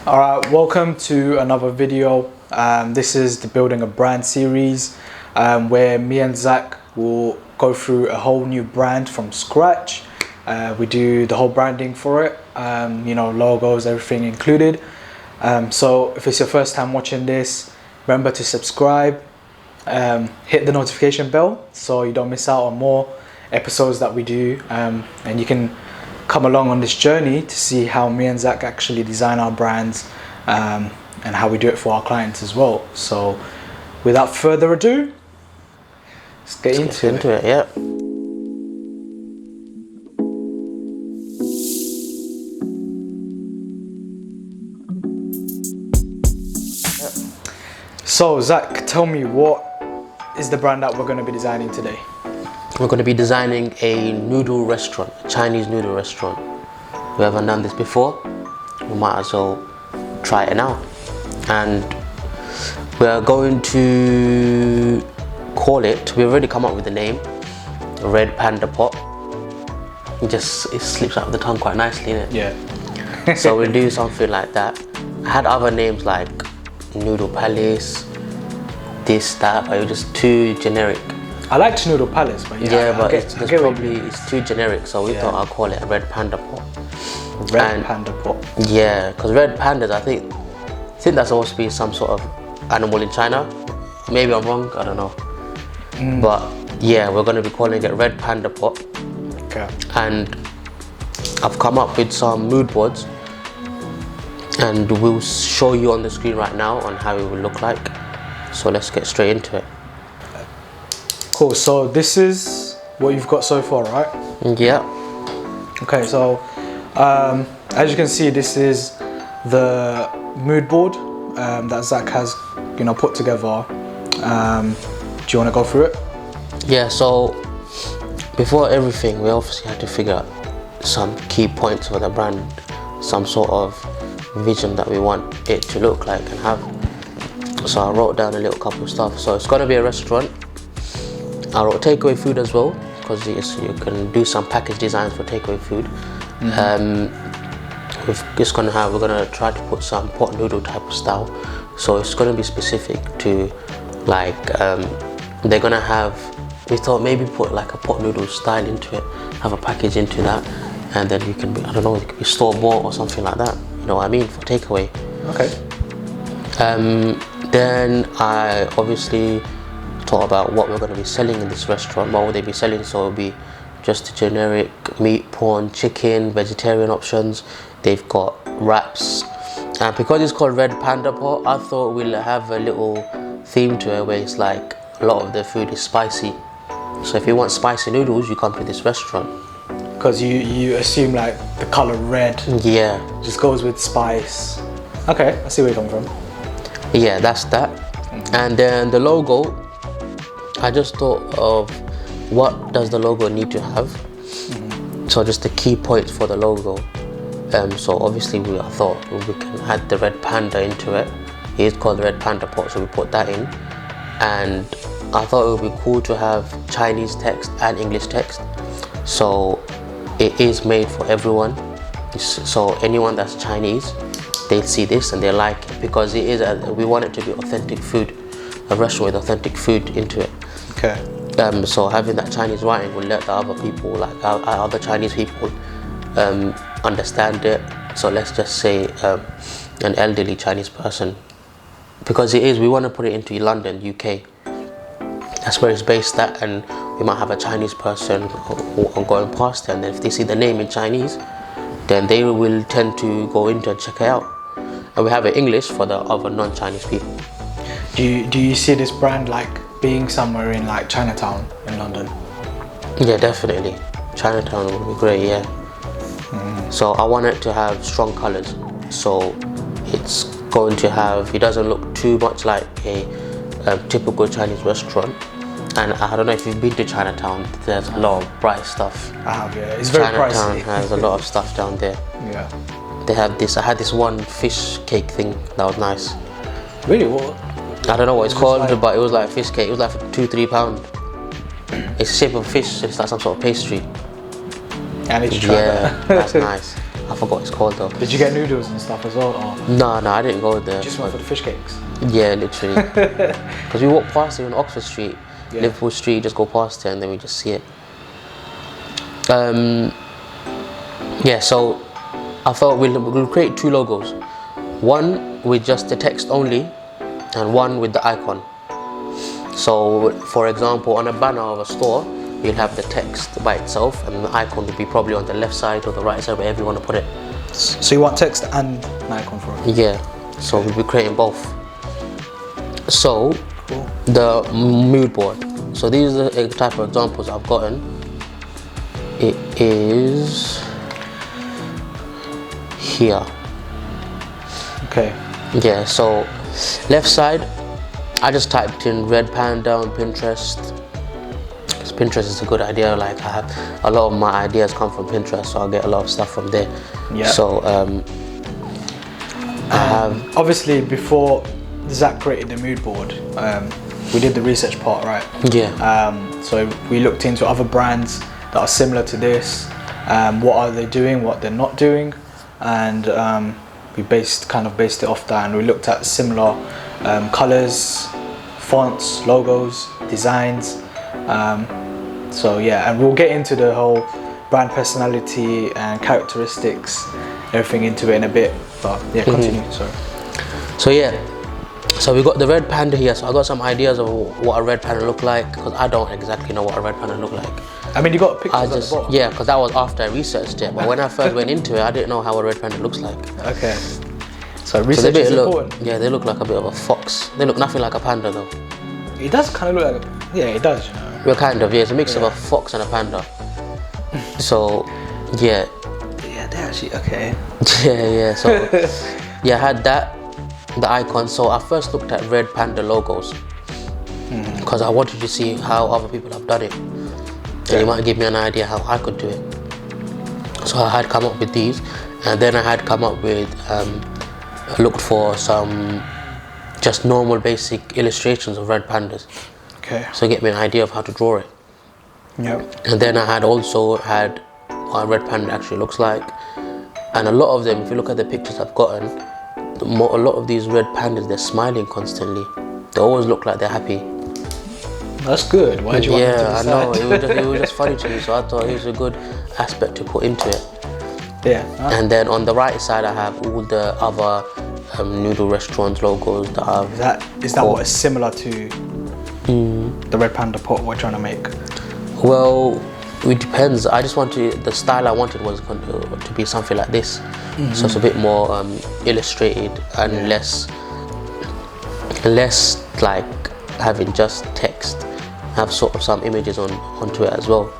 Alright, welcome to another video. This is the Building a Brand series where me and Zach will go through a whole new brand from scratch. We do the whole branding for it, logos, everything included. So if it's your first time watching this, remember to subscribe, hit the notification bell so you don't miss out on more episodes that we do, and you can come along on this journey to see how me and Zach actually design our brands and how we do it for our clients as well. So without further ado, let's get into it. Yeah. So Zach, tell me, what is the brand that we're going to be designing today? We're going to be designing a noodle restaurant, a Chinese noodle restaurant. We haven't done this before. We might as well try it now. And we're going to call it, we've already come up with the name, Red Panda Pot. It slips out of the tongue quite nicely, innit? Yeah. So we'll do something like that. I had other names like Noodle Palace, this, that, but it was just too generic. I liked Noodle Palace, but it's too generic, so we thought I'll call it a Red Panda Pot. Panda Pot. Yeah, because red pandas, I think that's supposed to be some sort of animal in China. Maybe I'm wrong, I don't know. But yeah, we're going to be calling it Red Panda Pot. Okay. And I've come up with some mood boards, and we'll show you on the screen right now on how it will look like. So let's get straight into it. Cool, so this is what you've got so far, right? Yeah. Okay, so as you can see, this is the mood board that Zach has, put together. Do you want to go through it? Yeah, so before everything, we obviously had to figure out some key points for the brand, some sort of vision that we want it to look like and have. So I wrote down a little couple of stuff. So it's going to be a restaurant. I wrote takeaway food as well, because you can do some package designs for takeaway food. We're gonna try to put some pot noodle type of style. So it's gonna be specific to like they're gonna have. We thought maybe put like a pot noodle style into it, have a package into that, and then you can be, I don't know, it could be store bought or something like that. You know what I mean, for takeaway. Okay. Then I obviously thought about what we're going to be selling in this restaurant. What would they be selling? So it'll be just generic meat, prawn, chicken, vegetarian options. They've got wraps, and because it's called Red Panda Pot, I thought we'll have a little theme to it where it's like a lot of the food is spicy. So if you want spicy noodles, you come to this restaurant. Because you assume like the color red, just goes with spice. Okay, I see where you're coming from. Yeah, that's that. And then the logo, I just thought of what does the logo need to have. So just the key points for the logo. So obviously I thought we can add the red panda into it. It is called the Red Panda Pot, so we put that in. And I thought it would be cool to have Chinese text and English text. So it is made for everyone. So anyone that's Chinese, they'll see this and they like it, because it is we want it to be authentic food, a restaurant with authentic food into it. Okay. So having that Chinese writing will let the other people, like other Chinese people, understand it. So let's just say an elderly Chinese person, because we want to put it into London, UK. That's where it's based at, and we might have a Chinese person going past, and then if they see the name in Chinese, then they will tend to go into and check it out. And we have it English for the other non-Chinese people. Do you see this brand like being somewhere in like Chinatown in London? Yeah, definitely. Chinatown would be great, yeah. So I want it to have strong colors. So it's going to have, it doesn't look too much like a typical Chinese restaurant. And I don't know if you've been to Chinatown, there's a lot of bright stuff. I have, yeah. It's very pricey. Chinatown has a lot of stuff down there. Yeah. They have this, I had this one fish cake thing that was nice. Really? What? I don't know what it's called, but it was like a fish cake. It was like for £2-3. It's the shape of a fish, it's like some sort of pastry. I need to try that. That's nice. I forgot what it's called though. Did you get noodles and stuff as well? Or No, I didn't go there. just went for the fish cakes? Yeah, literally. Because we walk past it on Oxford Street, Yeah. Liverpool Street, just go past it and then we just see it. Yeah, so I thought we'll create 2 logos. One with just the text only and one with the icon. So for example, on a banner of a store, you'll have the text by itself and the icon will be probably on the left side or the right side, wherever you want to put it. So you want text and an icon for it? Yeah, so we'll be creating both. So Cool. the mood board. So these are the type of examples I've gotten. It is here. Okay. Yeah, so left side, I just typed in red panda on Pinterest. Because Pinterest is a good idea. Like I have a lot of my ideas come from Pinterest, so I'll get a lot of stuff from there. Yeah. So I have Obviously, before Zach created the mood board, we did the research part, right? yeah. So we looked into other brands that are similar to this. What are they doing? What they're not doing? And we kind of based it off that, and we looked at similar colors, fonts, logos, designs. So yeah, and we'll get into the whole brand personality and characteristics, everything into it in a bit. But yeah, continue. Sorry. So yeah, so we got the red panda here. So I got some ideas of what a red panda look like, because I don't exactly know what a red panda look like. I mean, you got pictures I at the just bottom. yeah, because that was after I researched it. But when I first went into it, I didn't know how a red panda looks like. Okay. So So research is important. yeah, they look like a bit of a fox. They look nothing like a panda though. It does kind of look like yeah, it does. You know. Well, kind of, yeah. It's a mix of a fox and a panda. So yeah, Yeah, they actually okay. yeah. So yeah, I had that, the icon. So I first looked at red panda logos because I wanted to see how other people have done it. And it might give me an idea how I could do it. So I had come up with these, and then I had come up with looked for some just normal basic illustrations of red pandas. Okay. So get me an idea of how to draw it. Yep. And then I had also had what a red panda actually looks like. And a lot of them, if you look at the pictures I've gotten, a lot of these red pandas, they're smiling constantly. They always look like they're happy. That's good. Why do you want them to Yeah, I decide? know. It was just funny to me, so I thought it was a good aspect to put into it. Yeah. And then on the right side, I have all the other noodle restaurants logos that I've. Is that what is similar to the red panda pot we're trying to make? Well, it depends. I just wanted the style I wanted was to be something like this, so it's a bit more illustrated and less like having just text. Have sort of some images onto it as well.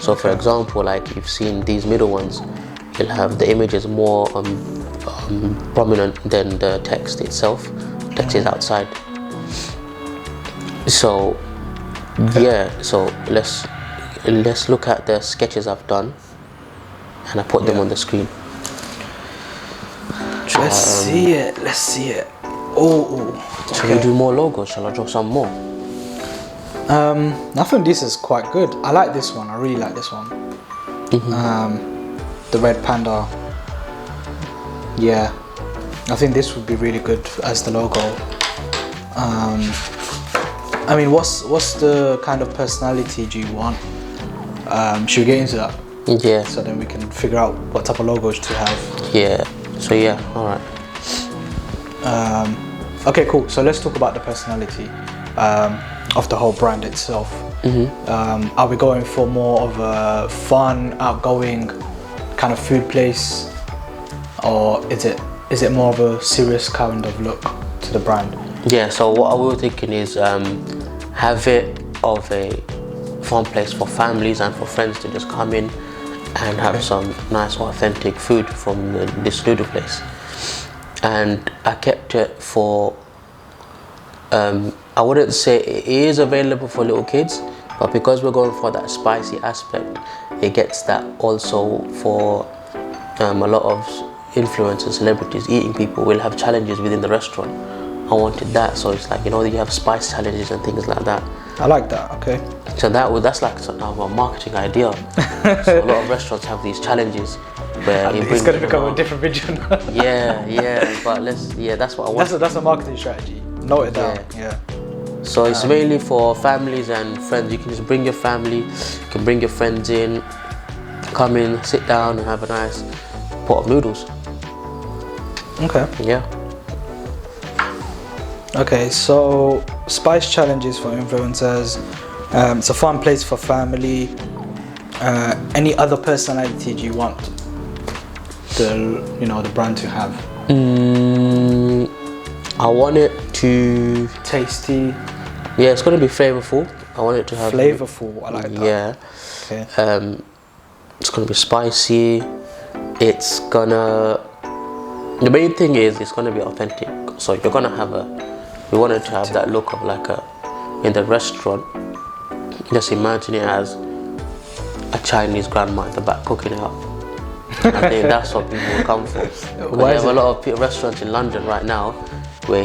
So for example, like you've seen these middle ones, you'll have the images more prominent than the text itself. Text is outside. So yeah, so let's look at the sketches I've done, and I put them on the screen. Let's see it. Let's see it. Oh. Shall we do more logos? Shall I draw some more? I think this is quite good. I like this one. I really like this one. The red panda. Yeah, I think this would be really good as the logo. I mean, what's the kind of personality do you want? Should we get into that? Yeah. So then we can figure out what type of logos to have. Yeah. So yeah. All right. Okay, cool. So let's talk about the personality of the whole brand itself. Are we going for more of a fun, outgoing kind of food place, or is it more of a serious kind of look to the brand? Yeah. So what I was thinking is have it of a fun place for families and for friends to just come in and have some nice authentic food from this noodle place. And I kept it for I wouldn't say it is available for little kids, but because we're going for that spicy aspect, it gets that also for a lot of influencers, celebrities, eating people will have challenges within the restaurant. I wanted that, so it's like, you know, you have spice challenges and things like that. I like that. Okay. So that's like sort of a marketing idea. So a lot of restaurants have these challenges where And it it's brings going to them become a along. different video now. But that's what I want. That's a marketing strategy. Note it down. Yeah. So it's mainly for families and friends. You can just bring your family, you can bring your friends in, come in, sit down and have a nice pot of noodles. Okay. Yeah. Okay, so spice challenges for influencers. It's a fun place for family. Any other personality do you want the brand to have? I want it to Tasty. Yeah, it's gonna be flavorful. I want it to have Flavorful. I like that. Yeah. Okay. It's gonna be spicy. The main thing is it's gonna be authentic. So you're gonna have we wanted to have that look of like in the restaurant. Just imagine it as a Chinese grandma at the back cooking out. I think that's what people will come for. We have a lot of restaurants in London right now where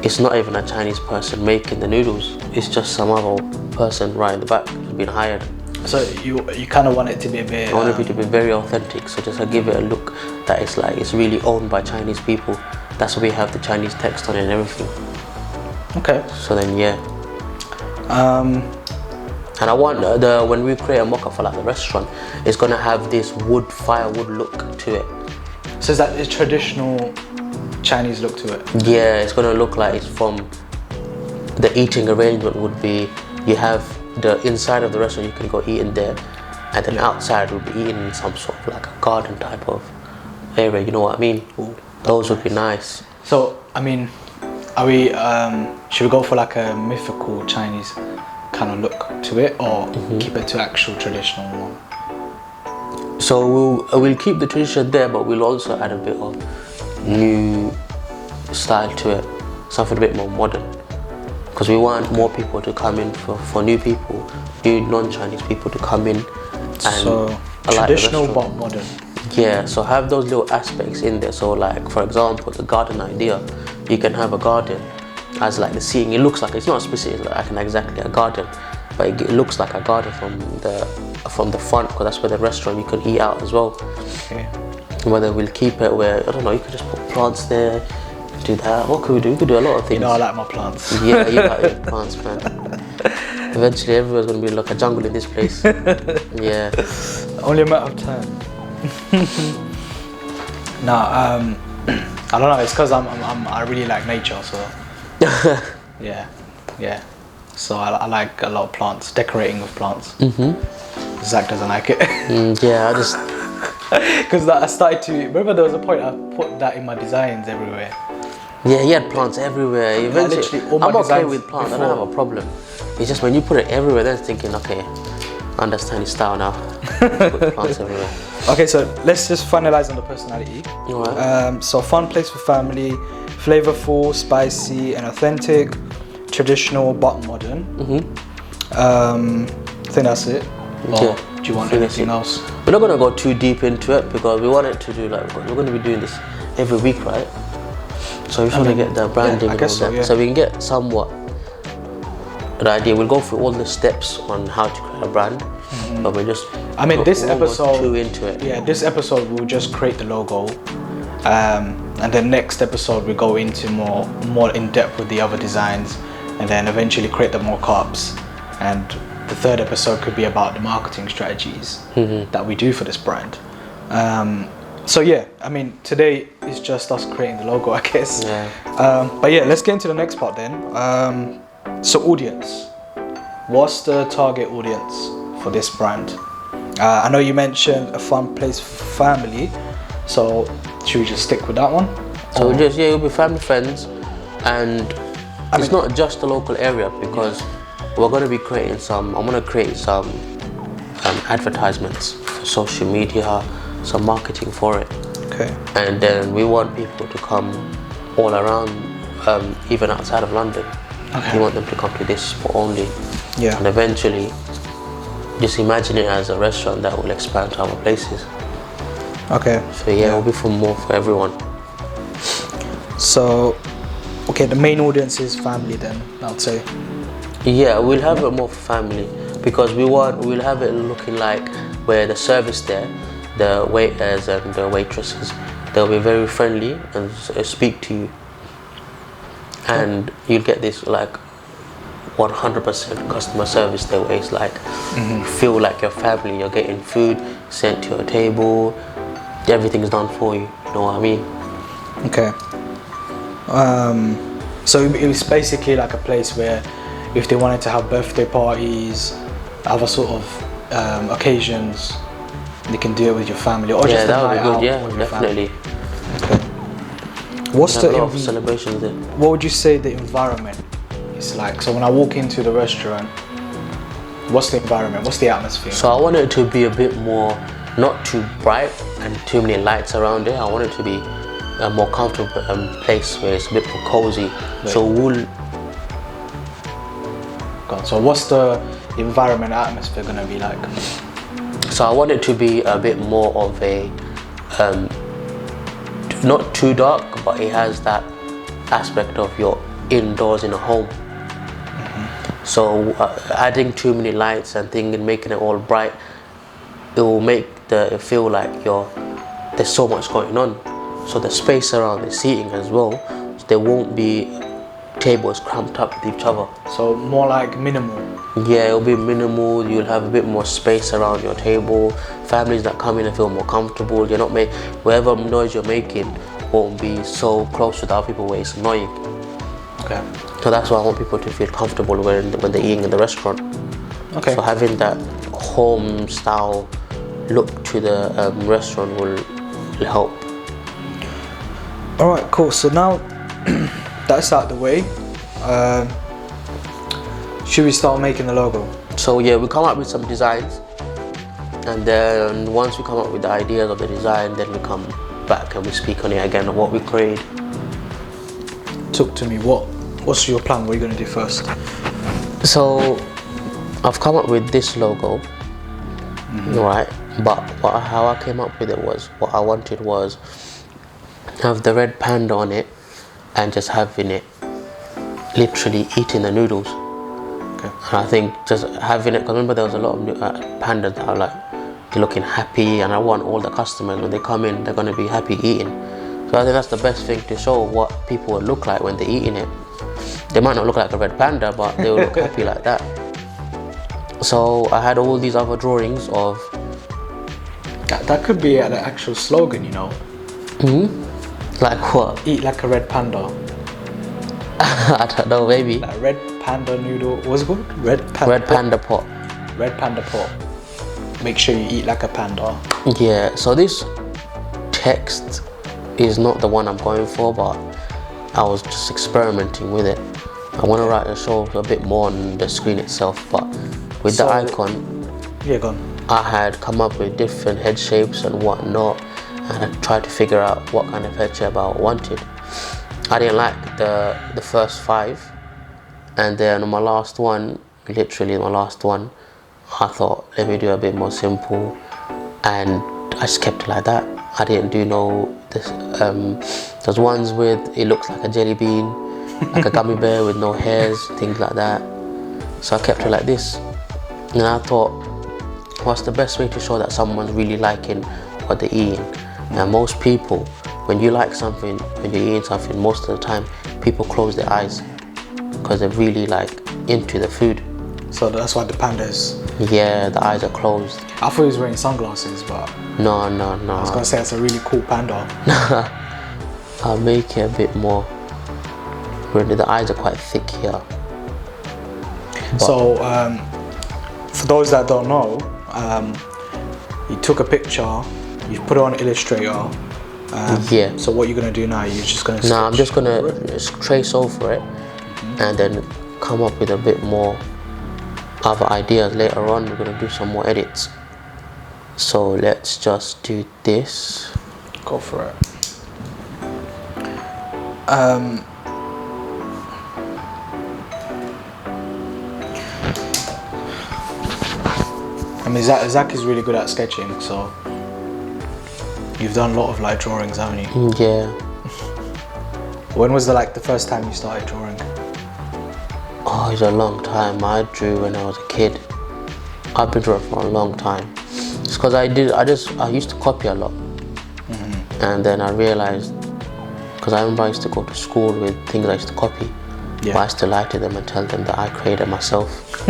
it's not even a Chinese person making the noodles. It's just some other person right in the back who's been hired. So you kind of want it to be a bit. I want it to be very authentic. So just give it a look that it's really owned by Chinese people. That's why we have the Chinese text on it and everything. Okay. So then and I want when we create a mock-up for like the restaurant, it's gonna have this firewood look to it. So is that a traditional Chinese look to it? Yeah, it's gonna look like it's from the eating arrangement would be you have the inside of the restaurant you can go eat in there, and then outside will be eating in some sort of like a garden type of area. You know what I mean? Ooh, those would be nice. So I mean, are we? Should we go for like a mythical Chinese kind of look to it, or keep it to actual traditional one? So we'll keep the tradition there, but we'll also add a bit of new style to it, something a bit more modern, because we want more people to come in for new people, new non-Chinese people to come in and so traditional but modern. Yeah, so have those little aspects in there. So like for example, the garden idea, you can have a garden as like the seating. It looks like it's not specific like exactly a garden, but it looks like a garden from the front, because that's where the restaurant you can eat out as well. Okay. Whether we'll keep it where, I don't know, you could just put plants there, do that. What could we do? We could do a lot of things. You know, I like my plants. Yeah, you like your plants, man. Eventually everywhere's gonna be like a jungle in this place. Yeah. Only a matter of time. No, I don't know, it's because I really like nature, so yeah. So I like a lot of plants, decorating with plants. Zach doesn't like it. Yeah, I just because I started to remember there was a point I put that in my designs everywhere. Yeah, he had plants everywhere. Eventually, I'm okay with plants. I don't have a problem. It's just when you put it everywhere, then thinking, okay, I understand his style now. Put plants everywhere. Okay, so let's just finalize on the personality. Alright. So fun place for family, flavorful, spicy, and authentic, traditional but modern. I think that's it. Or do you want anything else? We're not gonna go too deep into it because we want it to do like we're gonna be doing this every week, right? So we just want to get the branding and all that. So we can get somewhat an idea. We'll go through all the steps on how to create a brand, but we'll just. I mean, this episode. Too into it. Yeah, this episode we'll just create the logo, and then next episode we go into more in depth with the other designs, and then eventually create the mock-ups, and the third episode could be about the marketing strategies that we do for this brand. So yeah, I mean, today is just us creating the logo, I guess. Yeah. But yeah, let's get into the next part then. So audience, what's the target audience for this brand? I know you mentioned a fun place for family, so should we just stick with that one? So it'll be family, friends, and it's not just the local area, because we're going to be creating I'm going to create some advertisements for social media, some marketing for it. Okay. And then we want people to come all around, even outside of London. Okay. We want them to come to this spot only. Yeah. And eventually, just imagine it as a restaurant that will expand to other places. Okay. So yeah, it will be more for everyone. So, okay, the main audience is family then, I'd say. Yeah, we'll have it more for family, because we'll have it looking like where the service there the waiters and the waitresses, they'll be very friendly and speak to you, and you'll get this like 100% customer service. The way it's like, you feel like your family. You're getting food sent to your table, everything's done for you. You know what I mean? Okay. So it was basically like a place where, if they wanted to have birthday parties, other sort of occasions, they can do it with your family, or just a that would night be good. out Yeah, with your definitely. family. Okay. What's Have a the lot of celebrations there. what would you say the environment is like? So when I walk into the restaurant, what's the environment? What's the atmosphere? So I want it to be a bit more, not too bright and too many lights around it. I want it to be a more comfortable place where it's a bit more cozy. Right. So we'll. So what's the environment atmosphere gonna be like? So I want it to be a bit more of a, not too dark, but it has that aspect of you're indoors in a home. So adding too many lights and things and making it all bright, it will make it feel like there's so much going on. So the space around the seating as well, there won't be tables cramped up with each other. So more like minimal. Yeah, it'll be minimal. You'll have a bit more space around your table. Families that come in and feel more comfortable. You're not whatever noise you're making won't be so close to the other people where it's annoying. Okay. So that's why I want people to feel comfortable when they're eating in the restaurant. Okay. So having that home style look to the restaurant will help. All right, cool. So now that's out the way. Should we start making the logo? So yeah, we come up with some designs, and then once we come up with the ideas of the design, then we come back and we speak on it again of what we create. Talk to me. What's your plan? What are you gonna do first? So I've come up with this logo, right? But how I came up with it was, what I wanted was have the red panda on it and just having it literally eating the noodles. Okay. And I think just having it, because remember there was a lot of pandas that are like, they're looking happy, and I want all the customers when they come in, they're going to be happy eating. So I think that's the best thing to show what people will look like when they're eating it. They might not look like a red panda, but they will look happy like that. So I had all these other drawings of... That could be an actual slogan, you know. Like what? Eat like a red panda. I don't know, maybe. Like red panda noodle. What's it called? Red Panda pot. Red panda pot. Make sure you eat like a panda. Yeah, so this text is not the one I'm going for, but I was just experimenting with it. I want to write the show a bit more on the screen itself, but with the icon, yeah, go on. I had come up with different head shapes and whatnot, and I tried to figure out what kind of head shape I wanted. I didn't like the first 5, and then on my last one, literally my last one, I thought, let me do a bit more simple, and I just kept it like that. I didn't do there's ones with, it looks like a jelly bean, like a gummy bear with no hairs, things like that. So I kept it like this. And I thought, what's the best way to show that someone's really liking what they're eating? And most people, when you like something, when you're eating something, most of the time, people close their eyes because they're really like into the food. So that's why the panda is... Yeah, the eyes are closed. I thought he was wearing sunglasses, but... No. I was gonna say it's a really cool panda. I'll make it a bit more... Really, the eyes are quite thick here. So, for those that don't know, you took a picture, you put it on Illustrator. Yeah. So what you're gonna do now? You're just gonna... No, I'm just gonna trace over it and then come up with a bit more other ideas. Later on, we're gonna do some more edits. So let's just do this. Go for it. I mean, Zach is really good at sketching, so you've done a lot of like drawings, haven't you? Yeah. When was the first time you started drawing? Oh, it's a long time. I drew when I was a kid. I've been drawing for a long time. because I used to copy a lot. And then I realized, because I remember I used to go to school with things I used to copy, but I used to lie to them and tell them that I created myself.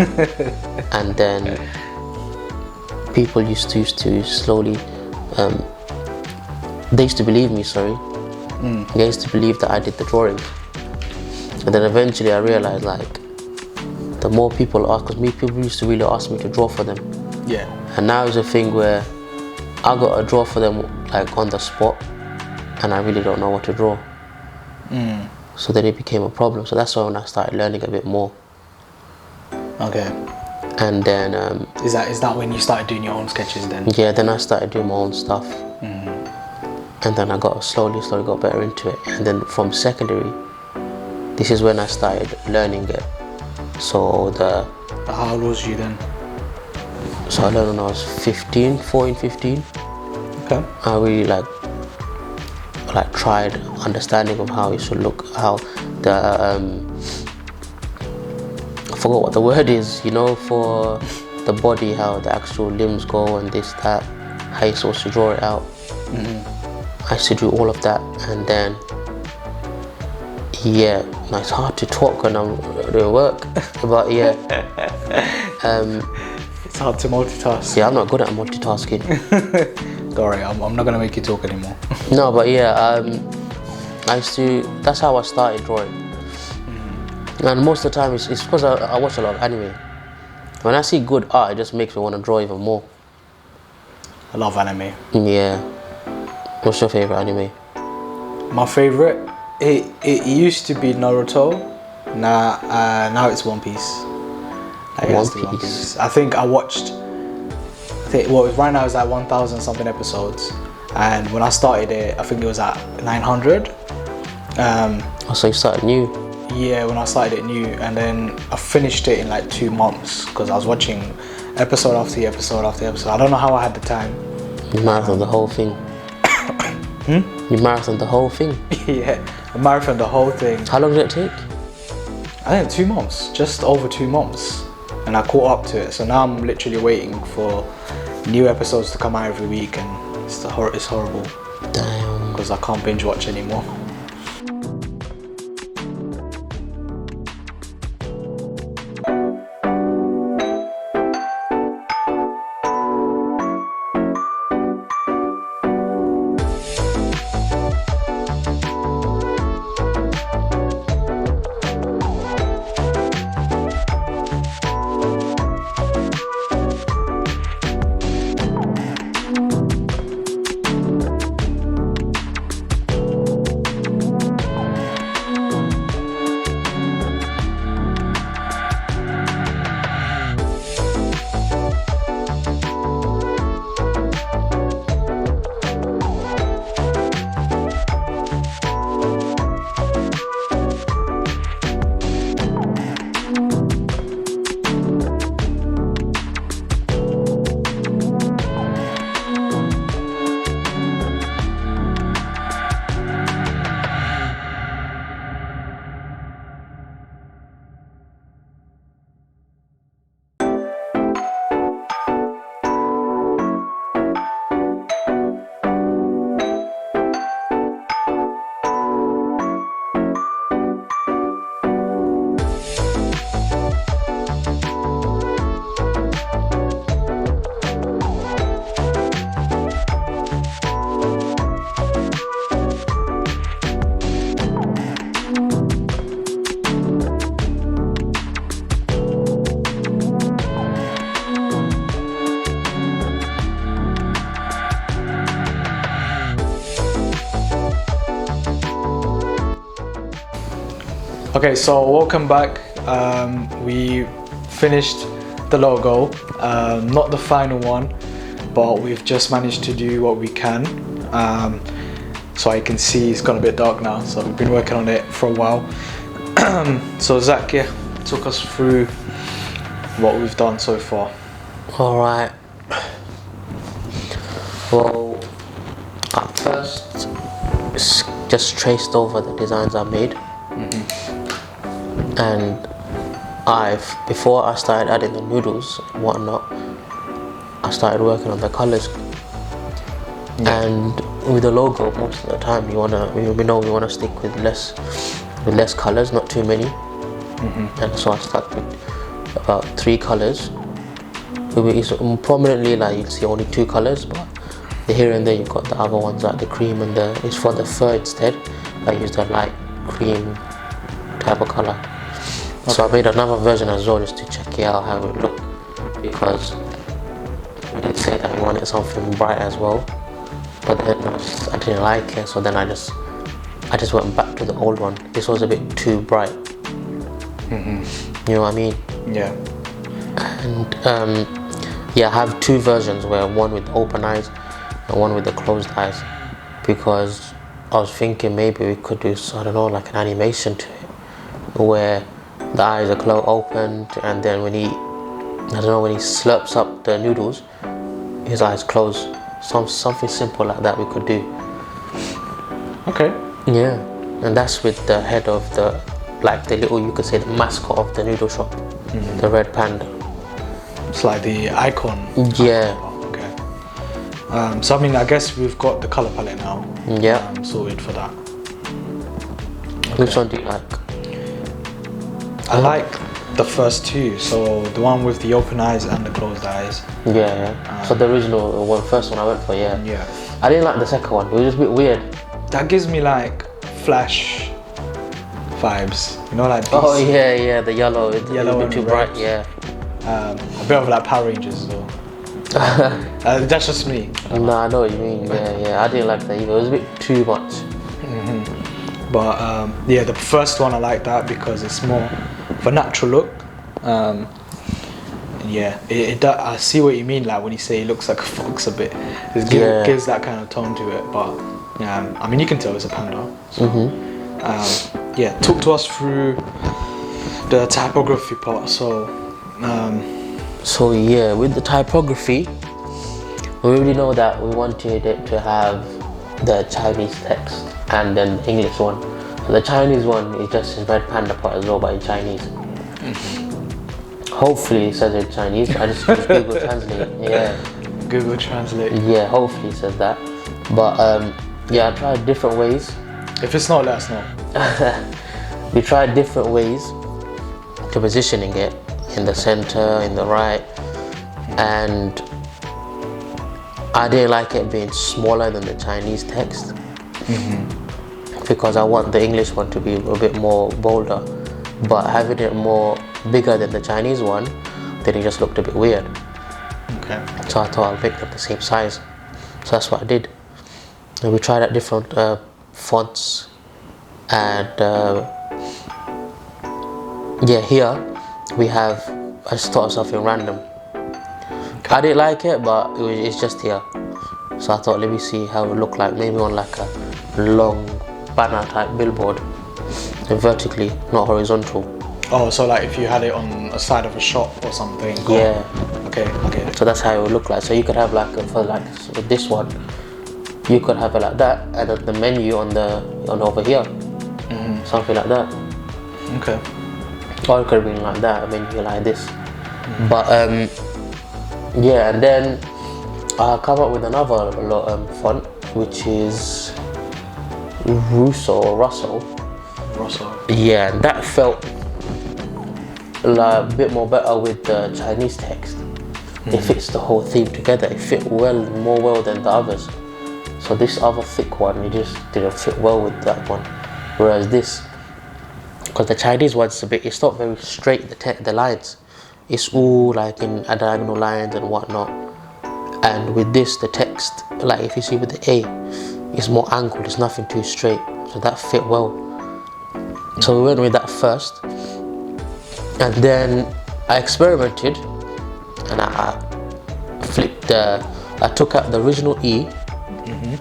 And then people used to slowly, they used to believe me, They used to believe that I did the drawing. And then eventually I realized, like, the more people ask, because people used to really ask me to draw for them. Yeah. And now it's a thing where I got to draw for them, like, on the spot, and I really don't know what to draw. So then it became a problem. So that's when I started learning a bit more. Okay. And then is that when you started doing your own sketches then? Yeah, then I started doing my own stuff. And then I slowly got better into it. And then from secondary, this is when I started learning it. So how old was you then? So I learned when I was 15. Okay. I really like tried understanding of how it should look, how the I forgot what the word is, for the body, how the actual limbs go and this, that, how you're supposed to draw it out. I used to do all of that, and then it's hard to talk when I'm doing work, but it's hard to multitask. Yeah, I'm not good at multitasking. Don't worry, I'm not gonna make you talk anymore. No, but that's how I started drawing. And most of the time it's because I watch a lot of anime. When I see good art, it just makes me want to draw even more. I love anime. Yeah. What's your favorite anime? My favorite? It used to be Naruto. Now it's One Piece. One Piece. I think right now it's at 1,000 something episodes, and when I started it, I think it was at 900. So you started new? Yeah, when I started it new, and then I finished it in like 2 months because I was watching episode after episode after episode. I don't know how I had the time. You marathon the whole thing. You marathon the whole thing? Yeah, I marathoned the whole thing. How long did it take? I think 2 months, just over 2 months, and I caught up to it. So now I'm literally waiting for new episodes to come out every week, and it's horrible. Damn. Because I can't binge watch anymore. Okay, so welcome back. We finished the logo, not the final one, but we've just managed to do what we can. So you can see it's gone a bit dark now, so we've been working on it for a while. So Zach, took us through what we've done so far. Alright. Well, at first, just traced over the designs I made. And before I started adding the noodles and whatnot, I started working on the colors. And with the logo, most of the time we wanna stick with less colors, not too many. And so I stuck with about 3 colors. It's prominently like you'll see only 2 colors, but here and there you've got the other ones like the cream and it's for the fur instead. I used a light cream type of color. So I made another version as well just to check it out how it would look, because we did say that we wanted something bright as well, but then I didn't like it, so then I just went back to the old one. This was a bit too bright. You know what I mean? Yeah. And yeah, I have 2 versions, where one with open eyes and one with the closed eyes, because I was thinking maybe we could do, I don't know, like an animation to it, where the eyes are opened, and then when he slurps up the noodles, his eyes close. Something simple like that we could do. Okay. Yeah, and that's with the head of the little, you could say, the mascot of the noodle shop, the red panda. It's like the icon. Yeah. Okay. So I mean, I guess we've got the color palette now. Yeah. Sorted for that. Which one do you like? I like the first 2. So the one with the open eyes and the closed eyes. Yeah. So the original one, first one I went for. Yeah. Yeah. I didn't like the second one. It was just a bit weird. That gives me like Flash vibes. You know, like these. Oh yeah, the yellow. It's a bit too bright. Yeah. A bit of like Power Rangers as well. That's just me. No, I know what you mean. Yeah. I didn't like that either. It was a bit too much. But yeah, the first one I like that because it's more of a natural look. Yeah, I see what you mean. Like when you say it looks like a fox a bit, it gives that kind of tone to it. But I mean, you can tell it's a panda. So, yeah, talk to us through the typography part. So yeah, with the typography, we already know that we wanted it to have the Chinese text and then the English one. So the Chinese one is just in red panda part as well, but in Chinese. Hopefully it says in Chinese. I just use Google Translate. Yeah. Google Translate. Yeah, hopefully it says that. But yeah, I tried different ways. If it's not, let us know. We tried different ways to positioning it in the center, in the right, and I didn't like it being smaller than the Chinese text, because I want the English one to be a bit more bolder, but having it more bigger than the Chinese one, then it just looked a bit weird. Okay. So I thought I'll make them the same size. So that's what I did. And we tried out different fonts, and yeah, here we have, I just thought of something random. I didn't like it, but it's just here. So I thought, let me see how it would look like, maybe on like a long banner type billboard, vertically, not horizontal. Oh, so like if you had it on a side of a shop or something. Yeah. Okay. So that's how it would look like. So you could have like, for like with this one, you could have it like that, and then the menu on over here, something like that. Okay. Or it could have been like that, a menu like this. But yeah, and then I come up with another font, which is Russell. Yeah, and that felt like a bit more better with the Chinese text. It fits the whole theme together. It fit more well than the others. So this other thick one, it just didn't fit well with that one. Whereas this, because the Chinese one's it's not very straight, the lines. It's all like in diagonal lines and whatnot. And with this, the text, like if you see with the A, it's more angled, it's nothing too straight. So that fit well. So we went with that first. And then I experimented, and I flipped I took out the original E,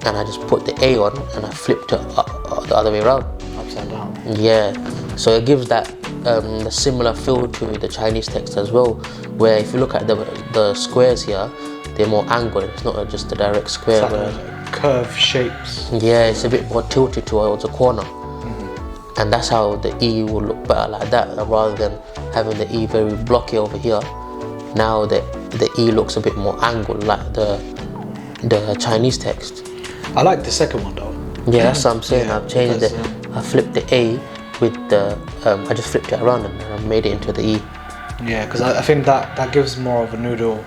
and I just put the A on, and I flipped it the other way around. Upside down. Yeah, so it gives that a similar feel to the Chinese text as well, where if you look at the squares here, they're more angled. It's not just a direct square. It's like curved shapes. Yeah, it's a bit more tilted towards a corner. And that's how the E will look better like that, rather than having the E very blocky over here. Now that the E looks a bit more angled, like the Chinese text. I like the second one though. Yeah, that's what I'm saying. Yeah, I've changed because, I flipped the A with the I just flipped it around and I made it into the E. Yeah, because I think that gives more of a noodle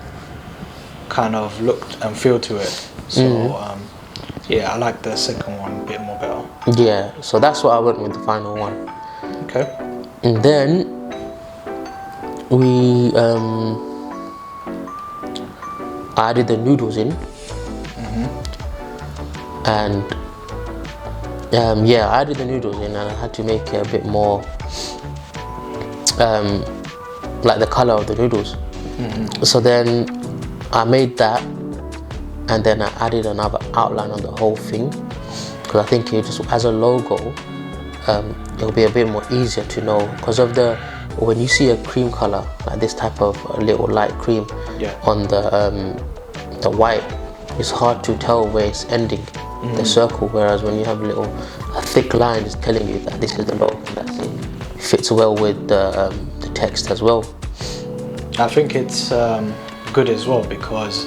kind of look and feel to it. So yeah, I like the second one a bit more better. Yeah, so that's what I went with the final one. Okay. And then we added the noodles in, and yeah, I added the noodles in, and I had to make it a bit more like the color of the noodles. So then I made that, and then I added another outline on the whole thing, because I think it just as a logo it'll be a bit more easier to know, because of when you see a cream color like this type of little light cream on the white, it's hard to tell where it's ending the circle, whereas when you have a thick line, it's telling you that this is the logo. That's it. It fits well with the text as well. I think it's good as well because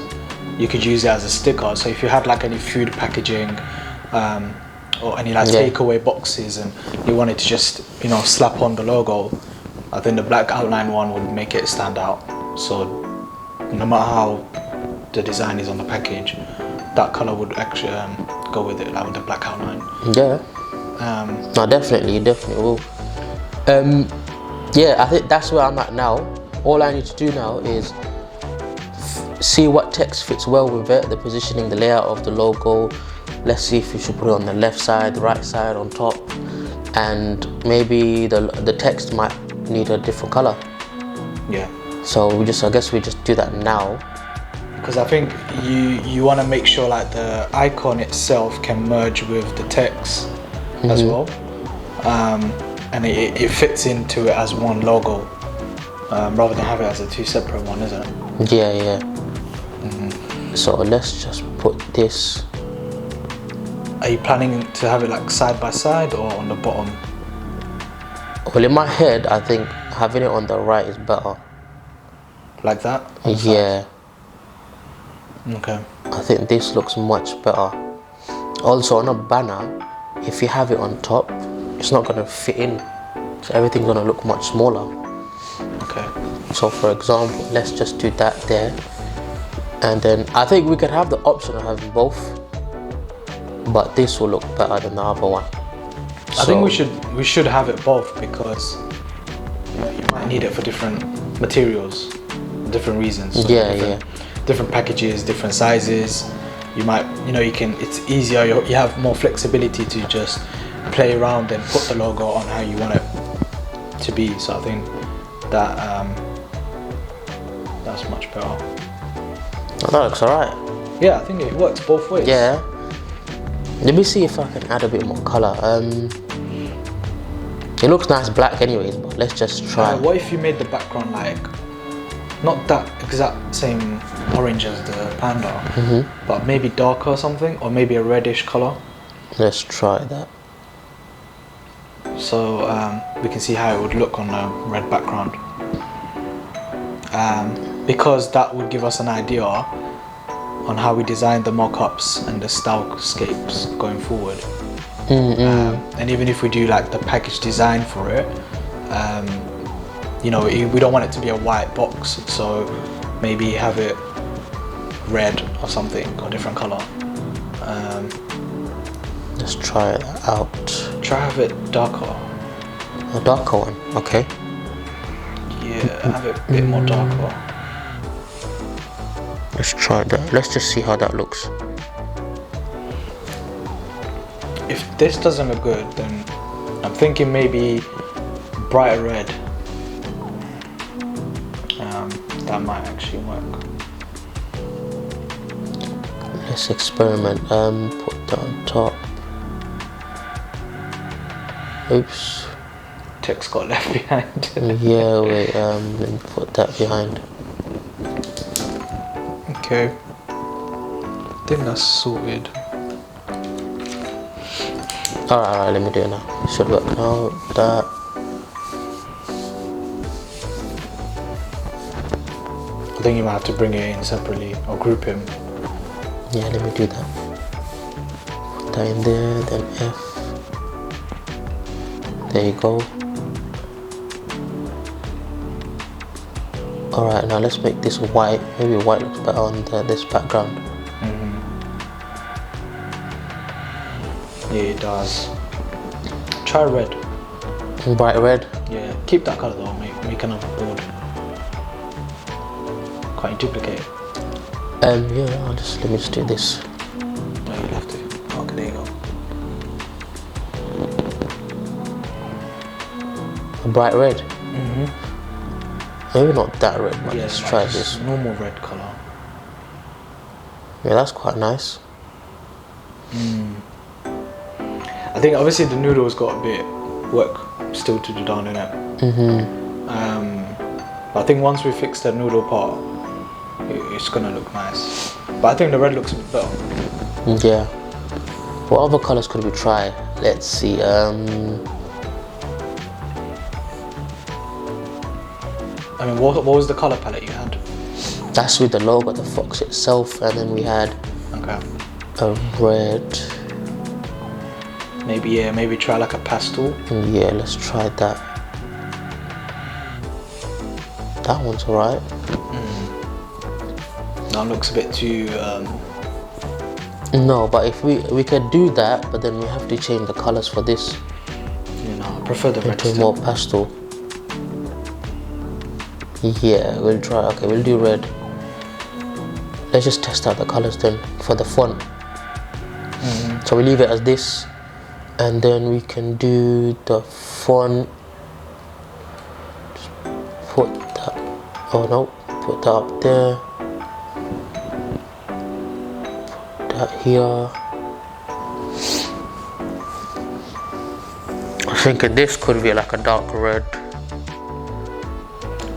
you could use it as a sticker. So if you had like any food packaging or any like takeaway boxes and you wanted to just slap on the logo, I think the black outline one would make it stand out. So no matter how the design is on the package, that color would actually go with it, like with the black outline. Yeah. No, definitely will. Yeah, I think that's where I'm at now. All I need to do now is see what text fits well with it, the positioning, the layout of the logo. Let's see if we should put it on the left side, the right side, on top, and maybe the text might need a different color. Yeah. So I guess we just do that now. Because I think you want to make sure like the icon itself can merge with the text as well, and it fits into it as one logo, rather than have it as a two separate one, isn't it? Yeah. So let's just put this. Are you planning to have it like side by side or on the bottom? Well, in my head, I think having it on the right is better. Like that? Yeah. Okay. I think this looks much better. Also, on a banner, if you have it on top, it's not going to fit in. So everything's going to look much smaller. Okay. So for example, let's just do that there. And then I think we could have the option of having both, but this will look better than the other one. I think we should have it both because you might need it for different materials, different reasons. So different packages, different sizes. You might, it's easier. You have more flexibility to just play around and put the logo on how you want it to be. So I think that that's much better. Oh, that looks alright. Yeah, I think it works both ways. Yeah. Let me see if I can add a bit more color. It looks nice black anyways, but let's just try. What if you made the background like not that exact same orange as the Panda, but maybe darker or something, or maybe a reddish color? Let's try that. So we can see how it would look on a red background. Because that would give us an idea on how we design the mock-ups and the stylescapes going forward. And even if we do like the package design for it, we don't want it to be a white box, so maybe have it red or something, or different color. Let's try it out. Try have it darker. A darker one, okay. Yeah, have it a bit more darker. Let's try that. Let's just see how that looks. If this doesn't look good, then I'm thinking maybe brighter red. That might actually work. Let's experiment. Put that on top. Oops. Text got left behind. Yeah, wait. Let me put that behind. Okay. I think that's sorted. Alright, let me do it now. Should work now. That. think you might have to bring it in separately or group him. Yeah, let me do that. Put that in there, then F. There you go. Alright, now let's make this white. Maybe white looks better on this background. Yeah, it does. Try red. Bright red? Yeah, keep that colour though, make another board. Can't you duplicate it? Yeah, let me just do this. No, you have to. Okay, there you go. A bright red? Maybe not that red, but Yeah, let's try just this. normal red colour. Yeah, that's quite nice. I think obviously the noodle's got a bit work still to do down in it. But I think once we fix the noodle part, it's gonna look nice. But I think the red looks a bit better. Yeah. What other colours could we try? Let's see. I mean, what was the colour palette you had? That's with the logo, the fox itself, and then we had Okay. a red. Maybe try like a pastel. Yeah, let's try that. That one's alright. That looks a bit too. No, but if we could do that, but then we have to change the colours for this You know, I prefer the red. into still. more pastel. Yeah, we'll try. Okay, we'll do red. Let's just test out the colours then for the font. So we leave it as this, and then we can do the font. Just put that. Oh no, put that up there. Put that here. I think this could be like a dark red.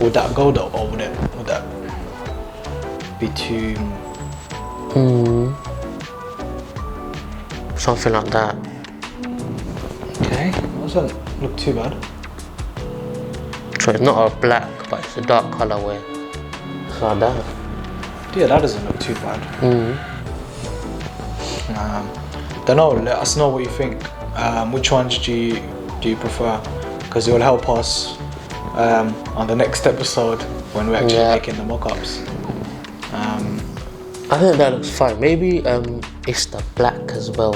Would that go though, or would that be too? Something like that. Okay, doesn't look too bad. So it's not a black, but it's a dark colorway. It's like that. Yeah, that doesn't look too bad. Don't know. Let us know what you think. Which ones do you prefer? Because it will help us on the next episode when we're actually making the mock-ups. I think that looks fine. Maybe it's the black as well.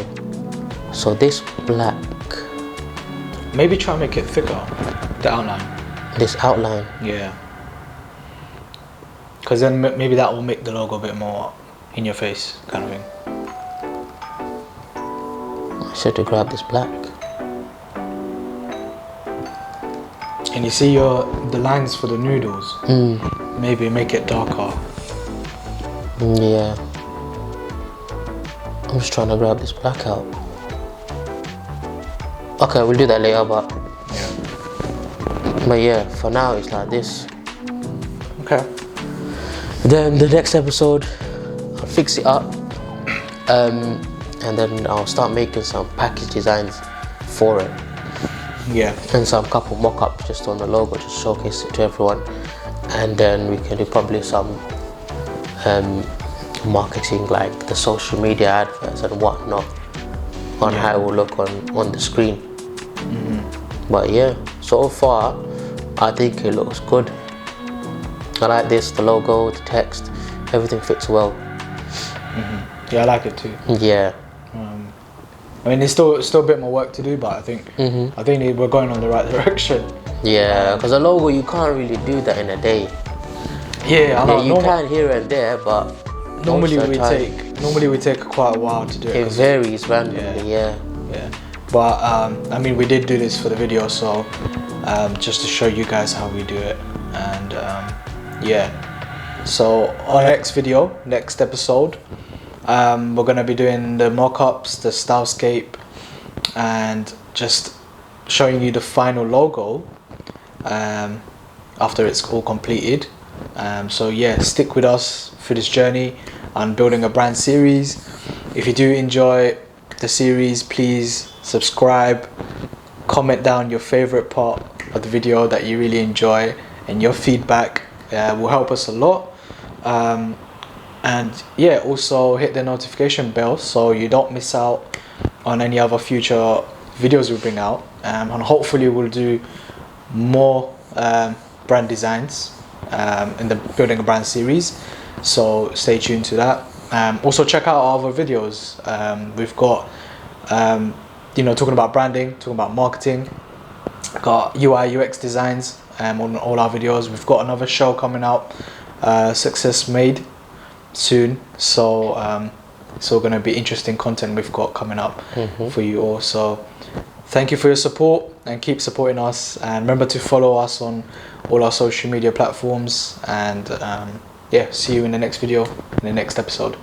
So this black, Maybe try and make it thicker, the outline. this outline. Yeah. Because then maybe that will make the logo a bit more in your face, kind of thing. I should have grabbed this black. And you see the lines for the noodles. Maybe make it darker. Yeah. I'm just trying to grab this black out. Okay, we'll do that later, but yeah, for now it's like this. Okay. Then the next episode, I'll fix it up, and then I'll start making some package designs for it. Yeah. And some couple mock-ups just on the logo, just showcase it to everyone, and then we can do probably some marketing, like the social media adverts and whatnot, on how it will look on the screen. But yeah, so far I think it looks good. I like this, the logo, the text, everything fits well. Yeah, I like it too. Yeah. I mean, there's still a bit more work to do, but I think we're going on the right direction. Yeah, because a logo, you can't really do that in a day. Yeah, I know. You can here and there, but Normally most of the time, we take quite a while to do it. it varies randomly. Yeah. But I mean, we did do this for the video, so just to show you guys how we do it, and yeah. So on the next episode, we're gonna be doing the mock-ups, the stylescape, and just showing you the final logo after it's all completed. So yeah, stick with us for this journey on building a brand series. If you do enjoy the series, please subscribe, comment down your favorite part of the video that you really enjoy, and your feedback will help us a lot. And yeah, also hit the notification bell so you don't miss out on any other future videos we bring out. And hopefully we'll do more brand designs in the Building a Brand series. So stay tuned to that. Also check out our other videos. We've got, talking about branding, talking about marketing, got UI UX designs on all our videos. We've got another show coming out, Success Made, soon. So it's all going to be interesting content we've got coming up for you all. So thank you for your support and keep supporting us. And remember to follow us on all our social media platforms. And yeah, see you in the next video, in the next episode.